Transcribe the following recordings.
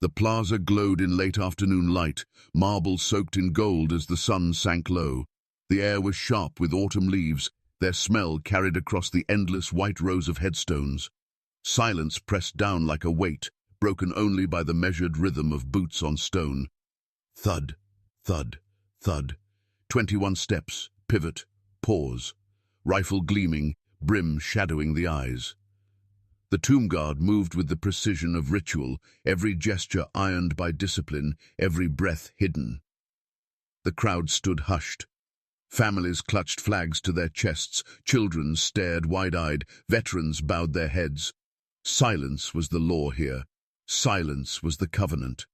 The plaza glowed in late afternoon light, marble soaked in gold as the sun sank low. The air was sharp with autumn leaves, their smell carried across the endless white rows of headstones. Silence pressed down like a weight, broken only by the measured rhythm of boots on stone. Thud, thud, thud. 21 steps, pivot, pause. Rifle gleaming, brim shadowing the eyes. The tomb guard moved with the precision of ritual, every gesture ironed by discipline, every breath hidden. The crowd stood hushed. Families clutched flags to their chests, children stared wide-eyed, veterans bowed their heads. Silence was the law here. Silence was the covenant.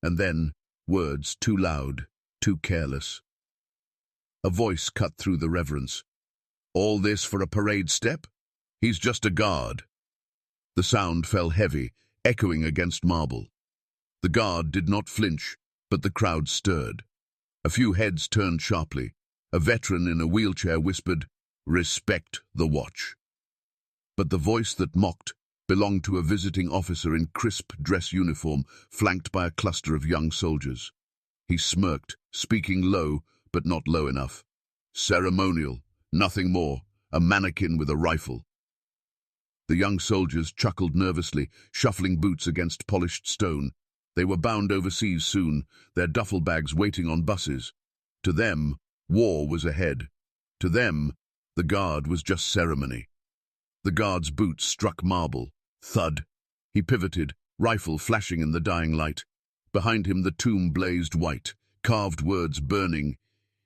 And then, words too loud, too careless. A voice cut through the reverence. All this for a parade step? He's just a guard. The sound fell heavy, echoing against marble. The guard did not flinch, but the crowd stirred. A few heads turned sharply. A veteran in a wheelchair whispered, "Respect the watch." But the voice that mocked belonged to a visiting officer in crisp dress uniform, flanked by a cluster of young soldiers. He smirked, speaking low, but not low enough. Ceremonial, nothing more, a mannequin with a rifle. The young soldiers chuckled nervously, shuffling boots against polished stone. They were bound overseas soon, their duffel bags waiting on buses. To them, war was ahead. To them, the guard was just ceremony. The guard's boots struck marble. Thud. He pivoted, rifle flashing in the dying light. Behind him the tomb blazed white, carved words burning.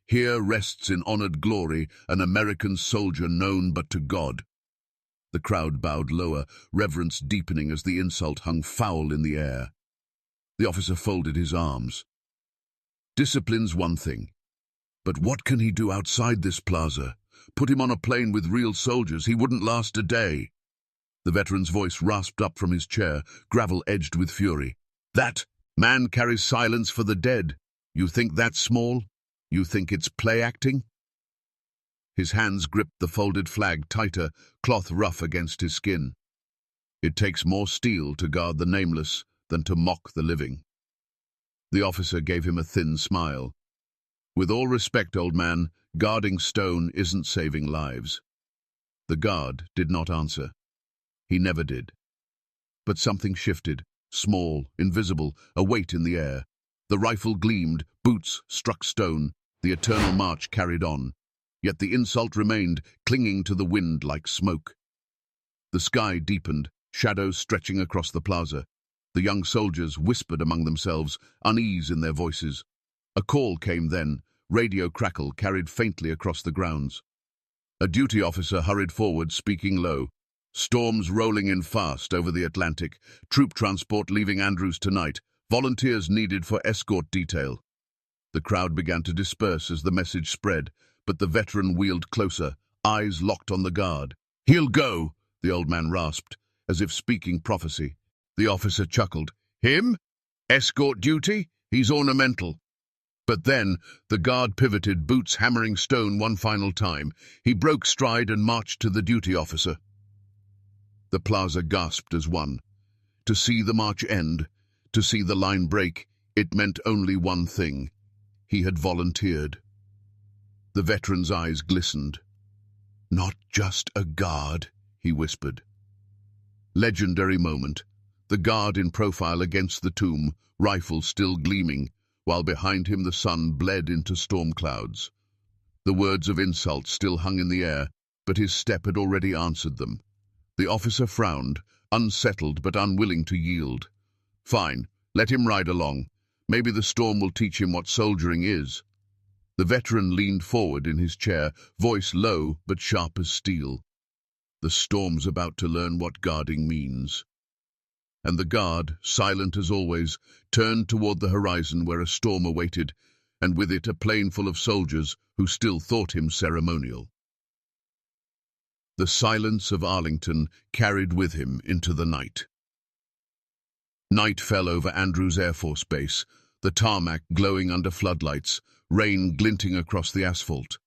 Here rests in honored glory an American soldier known but to God. The crowd bowed lower, reverence deepening as the insult hung foul in the air. The officer folded his arms. Discipline's one thing. But what can he do outside this plaza? Put him on a plane with real soldiers, he wouldn't last a day. The veteran's voice rasped up from his chair, gravel edged with fury. That man carries silence for the dead. You think that's small? You think it's play acting? His hands gripped the folded flag tighter, cloth rough against his skin. It takes more steel to guard the nameless than to mock the living. The officer gave him a thin smile. With all respect, old man, guarding stone isn't saving lives. The guard did not answer. He never did. But something shifted, small, invisible, a weight in the air. The rifle gleamed, boots struck stone, the eternal march carried on. Yet the insult remained, clinging to the wind like smoke. The sky deepened, shadows stretching across the plaza. The young soldiers whispered among themselves, unease in their voices. A call came then, radio crackle carried faintly across the grounds. A duty officer hurried forward, speaking low. Storms rolling in fast over the Atlantic, troop transport leaving Andrews tonight, volunteers needed for escort detail. The crowd began to disperse as the message spread, but the veteran wheeled closer, eyes locked on the guard. "He'll go," the old man rasped, as if speaking prophecy. The officer chuckled. "Him? Escort duty? He's ornamental." But then, the guard pivoted, boots hammering stone one final time. He broke stride and marched to the duty officer. The plaza gasped as one. To see the march end, to see the line break, it meant only one thing. He had volunteered. The veteran's eyes glistened. "Not just a guard," he whispered. Legendary moment. The guard in profile against the tomb, rifle still gleaming, while behind him the sun bled into storm clouds. The words of insult still hung in the air, but his step had already answered them. The officer frowned, unsettled but unwilling to yield. "Fine, let him ride along. Maybe the storm will teach him what soldiering is." The veteran leaned forward in his chair, voice low but sharp as steel. "The storm's about to learn what guarding means." And the guard, silent as always, turned toward the horizon where a storm awaited, and with it a plane full of soldiers who still thought him ceremonial. The silence of Arlington carried with him into the night. Night fell over Andrews Air Force Base, the tarmac glowing under floodlights, rain glinting across the asphalt.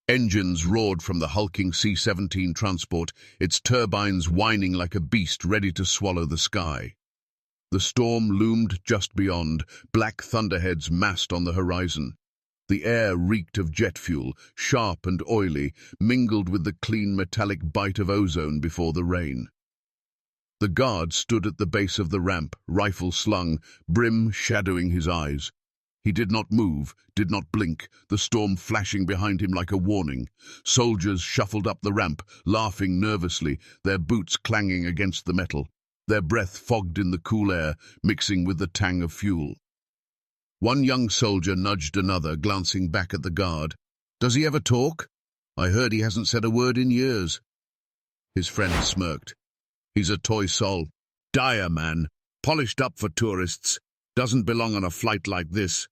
Engines roared from the hulking C-17 transport, its turbines whining like a beast ready to swallow the sky. The storm loomed just beyond, black thunderheads massed on the horizon. The air reeked of jet fuel, sharp and oily, mingled with the clean metallic bite of ozone before the rain. The guard stood at the base of the ramp, rifle slung, brim shadowing his eyes. He did not move, did not blink, the storm flashing behind him like a warning. Soldiers shuffled up the ramp, laughing nervously, their boots clanging against the metal. Their breath fogged in the cool air, mixing with the tang of fuel. One young soldier nudged another, glancing back at the guard. "Does he ever talk? I heard he hasn't said a word in years." His friend smirked. "He's a toy sol. Dire man, polished up for tourists. Doesn't belong on a flight like this."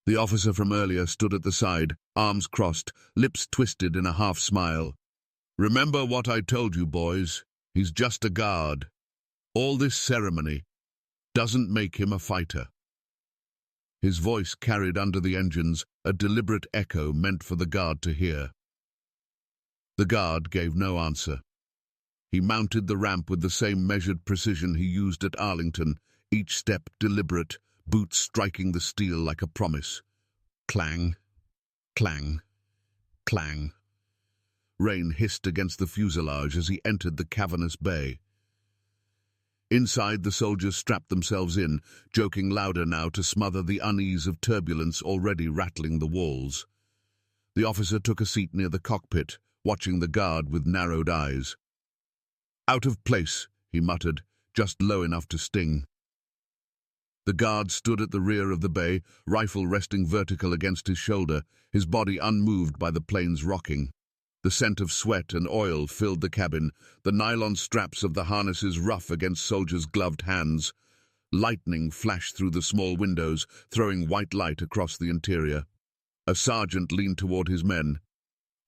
The officer from earlier stood at the side, arms crossed, lips twisted in a half-smile. "Remember what I told you, boys. He's just a guard. All this ceremony doesn't make him a fighter." His voice carried under the engines a deliberate echo meant for the guard to hear. The guard gave no answer. He mounted the ramp with the same measured precision he used at Arlington, each step deliberate, boots striking the steel like a promise. Clang, clang, clang. Rain hissed against the fuselage as he entered the cavernous bay. Inside, the soldiers strapped themselves in, joking louder now to smother the unease of turbulence already rattling the walls. The officer took a seat near the cockpit, watching the guard with narrowed eyes. "Out of place," he muttered, just low enough to sting. The guard stood at the rear of the bay, rifle resting vertical against his shoulder, his body unmoved by the plane's rocking. The scent of sweat and oil filled the cabin, the nylon straps of the harnesses rough against soldiers' gloved hands. Lightning flashed through the small windows, throwing white light across the interior. A sergeant leaned toward his men.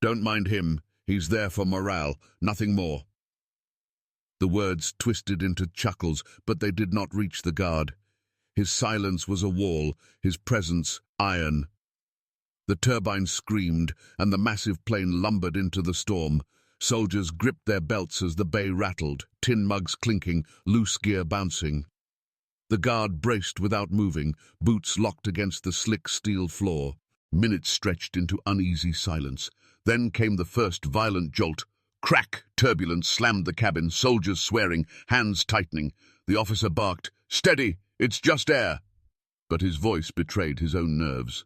"Don't mind him. He's there for morale, nothing more." The words twisted into chuckles, but they did not reach the guard. His silence was a wall, his presence iron. The turbines screamed, and the massive plane lumbered into the storm. Soldiers gripped their belts as the bay rattled, tin mugs clinking, loose gear bouncing. The guard braced without moving, boots locked against the slick steel floor. Minutes stretched into uneasy silence. Then came the first violent jolt. Crack! Turbulence slammed the cabin, soldiers swearing, hands tightening. The officer barked, "Steady! It's just air!" But his voice betrayed his own nerves.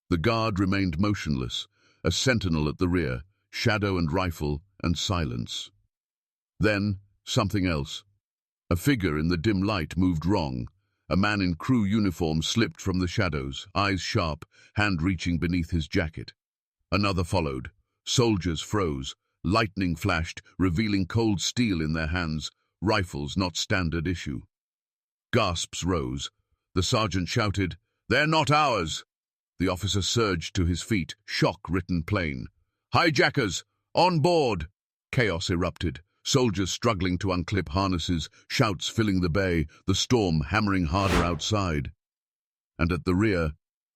The guard remained motionless, a sentinel at the rear, shadow and rifle and silence. Then, something else. A figure in the dim light moved wrong. A man in crew uniform slipped from the shadows, eyes sharp, hand reaching beneath his jacket. Another followed. Soldiers froze. Lightning flashed, revealing cold steel in their hands, rifles not standard issue. Gasps rose. The sergeant shouted, "They're not ours!" The officer surged to his feet, shock written plain. "Hijackers! On board!" Chaos erupted. Soldiers struggling to unclip harnesses, shouts filling the bay, the storm hammering harder outside. And at the rear,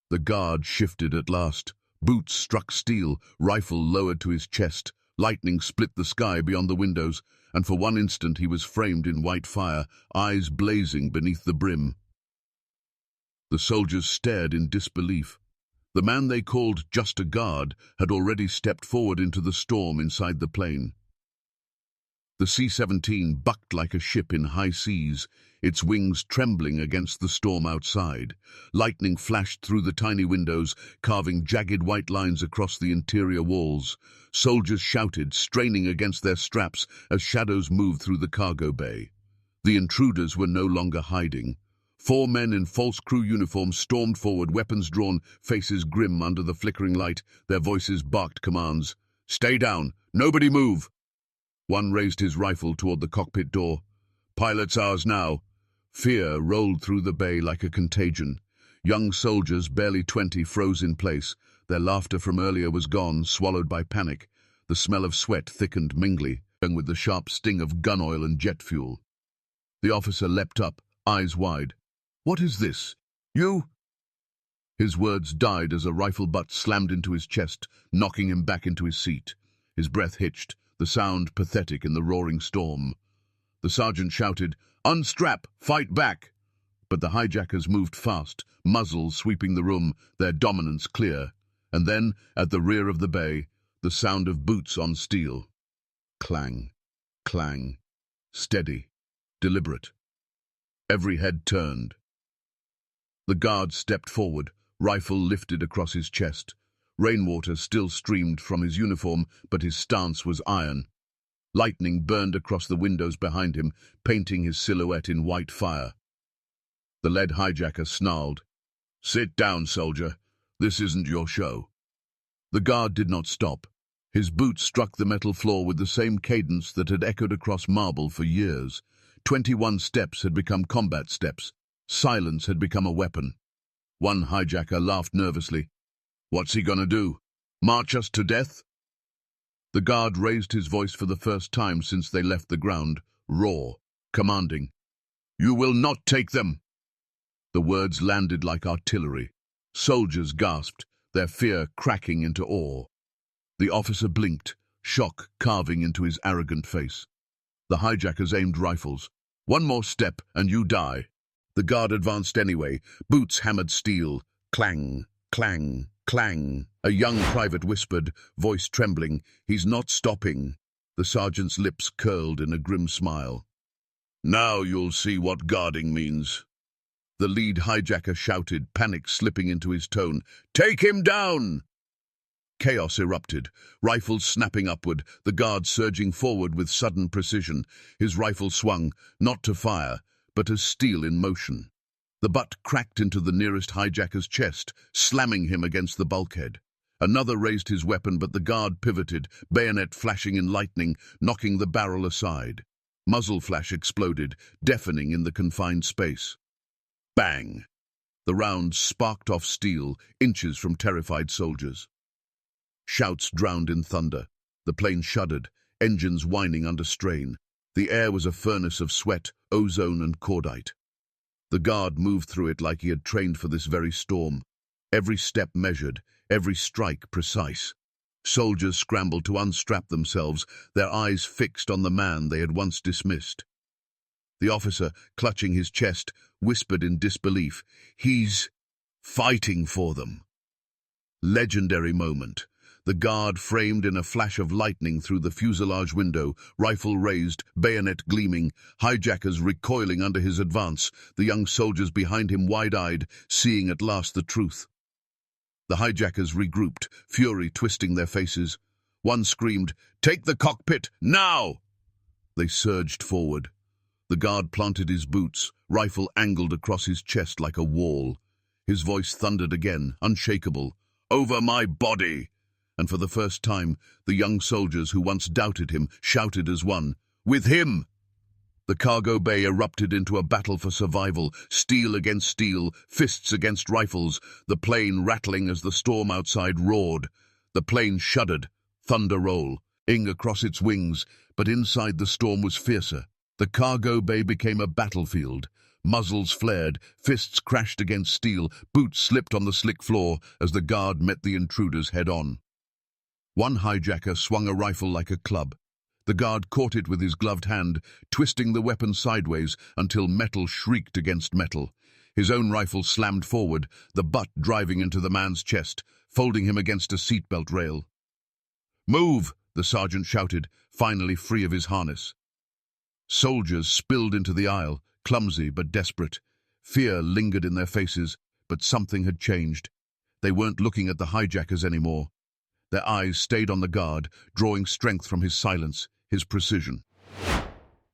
the guard shifted at last. Boots struck steel, rifle lowered to his chest. Lightning split the sky beyond the windows, and for one instant he was framed in white fire, eyes blazing beneath the brim. The soldiers stared in disbelief. The man they called just a guard had already stepped forward into the storm inside the plane. The C-17 bucked like a ship in high seas, its wings trembling against the storm outside. Lightning flashed through the tiny windows, carving jagged white lines across the interior walls. Soldiers shouted, straining against their straps as shadows moved through the cargo bay. The intruders were no longer hiding. 4 men in false crew uniforms stormed forward, weapons drawn, faces grim under the flickering light. Their voices barked commands. "Stay down! Nobody move!" One raised his rifle toward the cockpit door. "Pilot's ours now." Fear rolled through the bay like a contagion. Young soldiers, barely 20, froze in place. Their laughter from earlier was gone, swallowed by panic. The smell of sweat thickened, mingling with the sharp sting of gun oil and jet fuel. The officer leapt up, eyes wide. "What is this? You?" His words died as a rifle butt slammed into his chest, knocking him back into his seat. His breath hitched, the sound pathetic in the roaring storm. The sergeant shouted, "Unstrap! Fight back!" But the hijackers moved fast, muzzles sweeping the room, their dominance clear. And then, at the rear of the bay, the sound of boots on steel. Clang, clang, steady, deliberate. Every head turned. The guard stepped forward, rifle lifted across his chest. Rainwater still streamed from his uniform, but his stance was iron. Lightning burned across the windows behind him, painting his silhouette in white fire. The lead hijacker snarled, "Sit down, soldier. This isn't your show." The guard did not stop. His boots struck the metal floor with the same cadence that had echoed across marble for years. 21 steps had become combat steps. Silence had become a weapon. One hijacker laughed nervously. "What's he gonna do? March us to death?" The guard raised his voice for the first time since they left the ground, raw, commanding. "You will not take them!" The words landed like artillery. Soldiers gasped, their fear cracking into awe. The officer blinked, shock carving into his arrogant face. The hijackers aimed rifles. "One more step and you die." The guard advanced anyway, boots hammered steel. Clang, clang, clang. A young private whispered, voice trembling, "He's not stopping." The sergeant's lips curled in a grim smile. "Now you'll see what guarding means." The lead hijacker shouted, panic slipping into his tone, "Take him down!" Chaos erupted, rifles snapping upward, the guard surging forward with sudden precision. His rifle swung, not to fire, but as steel in motion. The butt cracked into the nearest hijacker's chest, slamming him against the bulkhead. Another raised his weapon, but the guard pivoted, bayonet flashing in lightning, knocking the barrel aside. Muzzle flash exploded, deafening in the confined space. Bang! The round sparked off steel, inches from terrified soldiers. Shouts drowned in thunder. The plane shuddered, engines whining under strain. The air was a furnace of sweat, ozone and cordite. The guard moved through it like he had trained for this very storm. Every step measured, every strike precise. Soldiers scrambled to unstrap themselves, their eyes fixed on the man they had once dismissed. The officer, clutching his chest, whispered in disbelief, "He's fighting for them." Legendary moment. The guard framed in a flash of lightning through the fuselage window, rifle raised, bayonet gleaming, hijackers recoiling under his advance, the young soldiers behind him wide-eyed, seeing at last the truth. The hijackers regrouped, fury twisting their faces. One screamed, "Take the cockpit, now!" They surged forward. The guard planted his boots, rifle angled across his chest like a wall. His voice thundered again, unshakable, "Over my body!" And for the first time, the young soldiers who once doubted him shouted as one, "With him!" The cargo bay erupted into a battle for survival, steel against steel, fists against rifles, the plane rattling as the storm outside roared. The plane shuddered, thunder roll, ing across its wings, but inside the storm was fiercer. The cargo bay became a battlefield. Muzzles flared, fists crashed against steel, boots slipped on the slick floor as the guard met the intruders head-on. One hijacker swung a rifle like a club. The guard caught it with his gloved hand, twisting the weapon sideways until metal shrieked against metal. His own rifle slammed forward, the butt driving into the man's chest, folding him against a seatbelt rail. "Move!" the sergeant shouted, finally free of his harness. Soldiers spilled into the aisle, clumsy but desperate. Fear lingered in their faces, but something had changed. They weren't looking at the hijackers anymore. Their eyes stayed on the guard, drawing strength from his silence, his precision.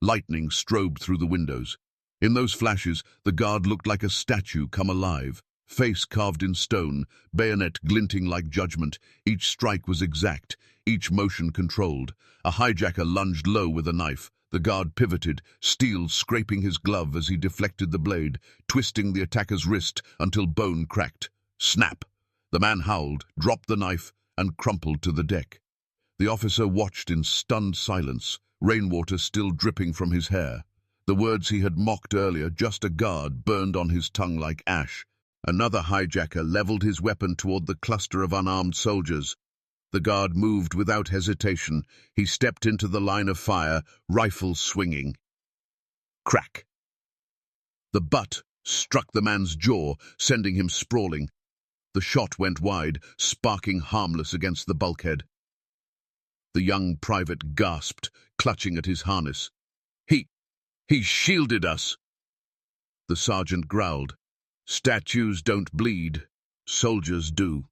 Lightning strobed through the windows. In those flashes, the guard looked like a statue come alive, face carved in stone, bayonet glinting like judgment. Each strike was exact, each motion controlled. A hijacker lunged low with a knife. The guard pivoted, steel scraping his glove as he deflected the blade, twisting the attacker's wrist until bone cracked. Snap! The man howled, dropped the knife, and crumpled to the deck. The officer watched in stunned silence, rainwater still dripping from his hair. The words he had mocked earlier, just a guard, burned on his tongue like ash. Another hijacker leveled his weapon toward the cluster of unarmed soldiers. The guard moved without hesitation. He stepped into the line of fire, rifle swinging. Crack! The butt struck the man's jaw, sending him sprawling. The shot went wide, sparking harmless against the bulkhead. The young private gasped, clutching at his harness. He shielded us. The sergeant growled. Statues don't bleed, soldiers do.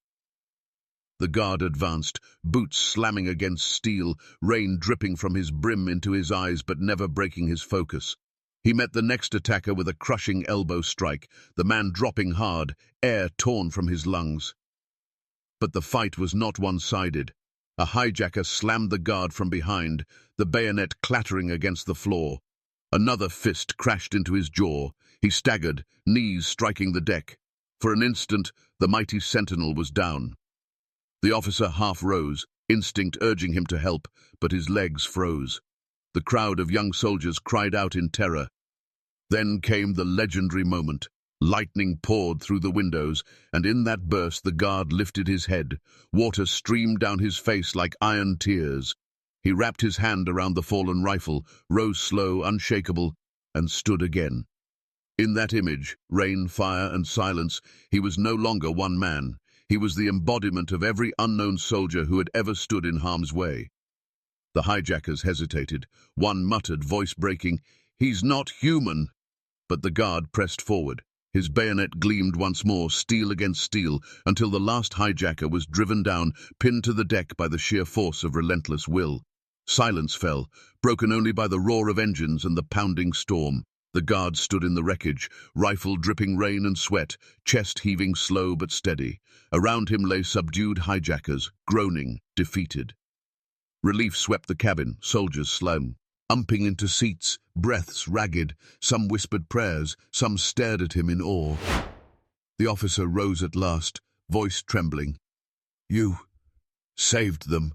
The guard advanced, boots slamming against steel, rain dripping from his brim into his eyes but never breaking his focus. He met the next attacker with a crushing elbow strike, the man dropping hard, air torn from his lungs. But the fight was not one-sided. A hijacker slammed the guard from behind, the bayonet clattering against the floor. Another fist crashed into his jaw. He staggered, knees striking the deck. For an instant, the mighty sentinel was down. The officer half rose, instinct urging him to help, but his legs froze. The crowd of young soldiers cried out in terror. Then came the legendary moment. Lightning poured through the windows, and in that burst the guard lifted his head. Water streamed down his face like iron tears. He wrapped his hand around the fallen rifle, rose slow, unshakable, and stood again. In that image, rain, fire, and silence, he was no longer one man. He was the embodiment of every unknown soldier who had ever stood in harm's way. The hijackers hesitated. One muttered, voice breaking, "He's not human." But the guard pressed forward. His bayonet gleamed once more, steel against steel, until the last hijacker was driven down, pinned to the deck by the sheer force of relentless will. Silence fell, broken only by the roar of engines and the pounding storm. The guard stood in the wreckage, rifle dripping rain and sweat, chest heaving slow but steady. Around him lay subdued hijackers, groaning, defeated. Relief swept the cabin, soldiers slum, umping into seats, breaths ragged. Some whispered prayers, some stared at him in awe. The officer rose at last, voice trembling. "You saved them."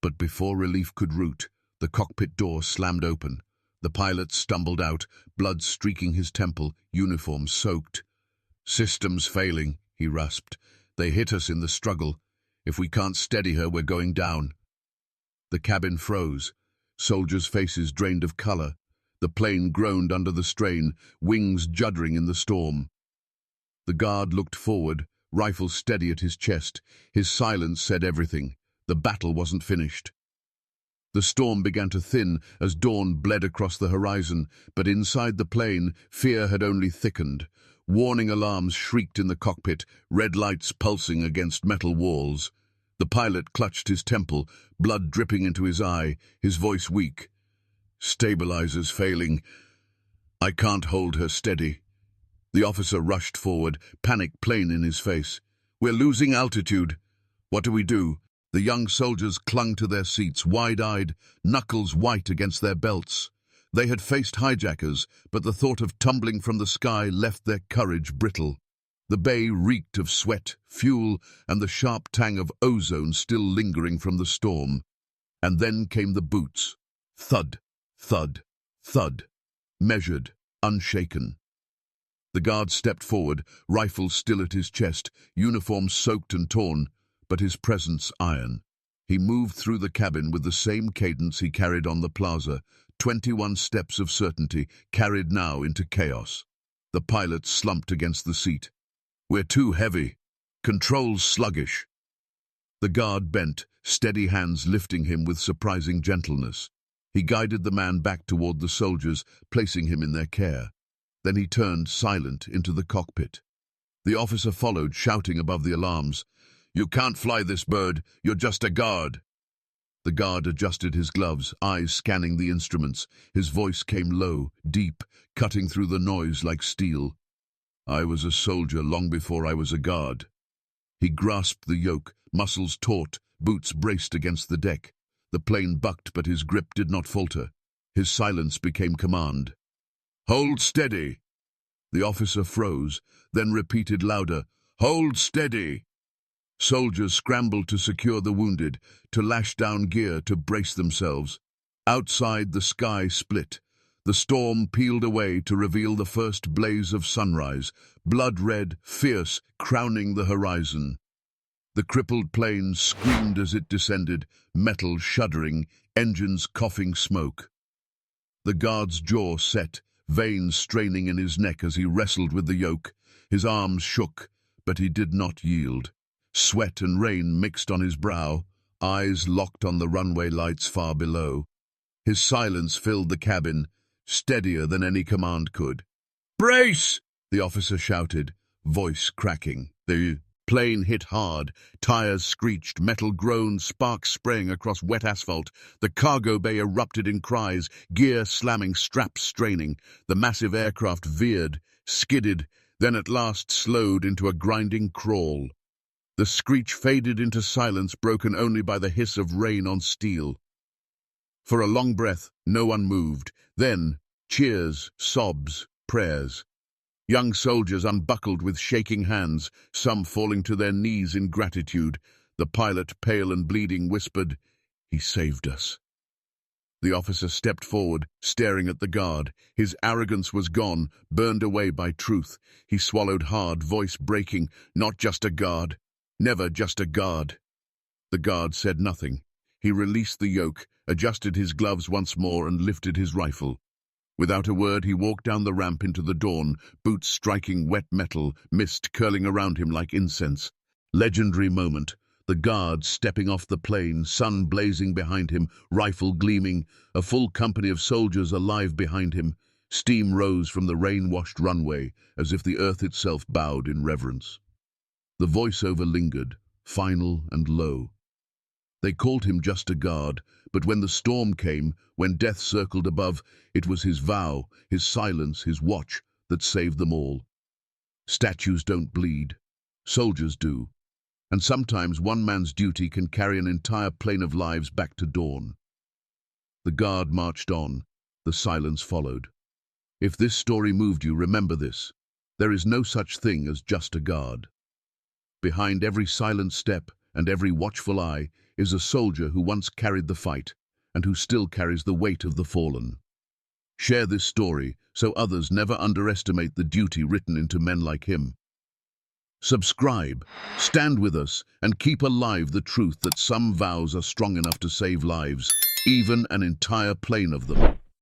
But before relief could root, the cockpit door slammed open. The pilot stumbled out, blood streaking his temple, uniform soaked. "Systems failing," he rasped. "They hit us in the struggle. If we can't steady her, we're going down." The cabin froze. Soldiers' faces drained of color. The plane groaned under the strain, wings juddering in the storm. The guard looked forward, rifle steady at his chest. His silence said everything. The battle wasn't finished. The storm began to thin as dawn bled across the horizon, but inside the plane, fear had only thickened. Warning alarms shrieked in the cockpit, red lights pulsing against metal walls. The pilot clutched his temple, blood dripping into his eye, his voice weak. "Stabilizers failing. I can't hold her steady." The officer rushed forward, panic plain in his face. "We're losing altitude. What do we do?" The young soldiers clung to their seats, wide-eyed, knuckles white against their belts. They had faced hijackers, but the thought of tumbling from the sky left their courage brittle. The bay reeked of sweat, fuel, and the sharp tang of ozone still lingering from the storm. And then came the boots. Thud, thud, thud. Measured, unshaken. The guard stepped forward, rifle still at his chest, uniform soaked and torn, but his presence iron. He moved through the cabin with the same cadence he carried on the plaza, 21 steps of certainty, carried now into chaos. The pilot slumped against the seat. "We're too heavy. Controls sluggish." The guard bent, steady hands lifting him with surprising gentleness. He guided the man back toward the soldiers, placing him in their care. Then he turned, silent, into the cockpit. The officer followed, shouting above the alarms, "You can't fly this bird. You're just a guard." The guard adjusted his gloves, eyes scanning the instruments. His voice came low, deep, cutting through the noise like steel. "I was a soldier long before I was a guard." He grasped the yoke, muscles taut, boots braced against the deck. The plane bucked, but his grip did not falter. His silence became command. "Hold steady." The officer froze, then repeated louder, "Hold steady." Soldiers scrambled to secure the wounded, to lash down gear, to brace themselves. Outside, the sky split. The storm peeled away to reveal the first blaze of sunrise, blood-red, fierce, crowning the horizon. The crippled plane screamed as it descended, metal shuddering, engines coughing smoke. The guard's jaw set, veins straining in his neck as he wrestled with the yoke. His arms shook, but he did not yield. Sweat and rain mixed on his brow, eyes locked on the runway lights far below. His silence filled the cabin, steadier than any command could. "Brace!" the officer shouted, voice cracking. The plane hit hard. Tires screeched, metal groaned, sparks spraying across wet asphalt. The cargo bay erupted in cries, gear slamming, straps straining. The massive aircraft veered, skidded, then at last slowed into a grinding crawl. The screech faded into silence, broken only by the hiss of rain on steel. For a long breath, no one moved. Then, cheers, sobs, prayers. Young soldiers unbuckled with shaking hands, some falling to their knees in gratitude. The pilot, pale and bleeding, whispered, "He saved us." The officer stepped forward, staring at the guard. His arrogance was gone, burned away by truth. He swallowed hard, voice breaking. "Not just a guard. Never just a guard." The guard said nothing. He released the yoke, adjusted his gloves once more, and lifted his rifle. Without a word, he walked down the ramp into the dawn, boots striking wet metal, mist curling around him like incense. Legendary moment. The guard stepping off the plane, sun blazing behind him, rifle gleaming, a full company of soldiers alive behind him. Steam rose from the rain-washed runway, as if the earth itself bowed in reverence. The voiceover lingered, final and low. They called him just a guard, but when the storm came, when death circled above, it was his vow, his silence, his watch, that saved them all. Statues don't bleed. Soldiers do. And sometimes one man's duty can carry an entire plane of lives back to dawn. The guard marched on. The silence followed. If this story moved you, remember this. There is no such thing as just a guard. Behind every silent step and every watchful eye is a soldier who once carried the fight and who still carries the weight of the fallen. Share this story so others never underestimate the duty written into men like him. Subscribe, stand with us, and keep alive the truth that some vows are strong enough to save lives, even an entire plane of them.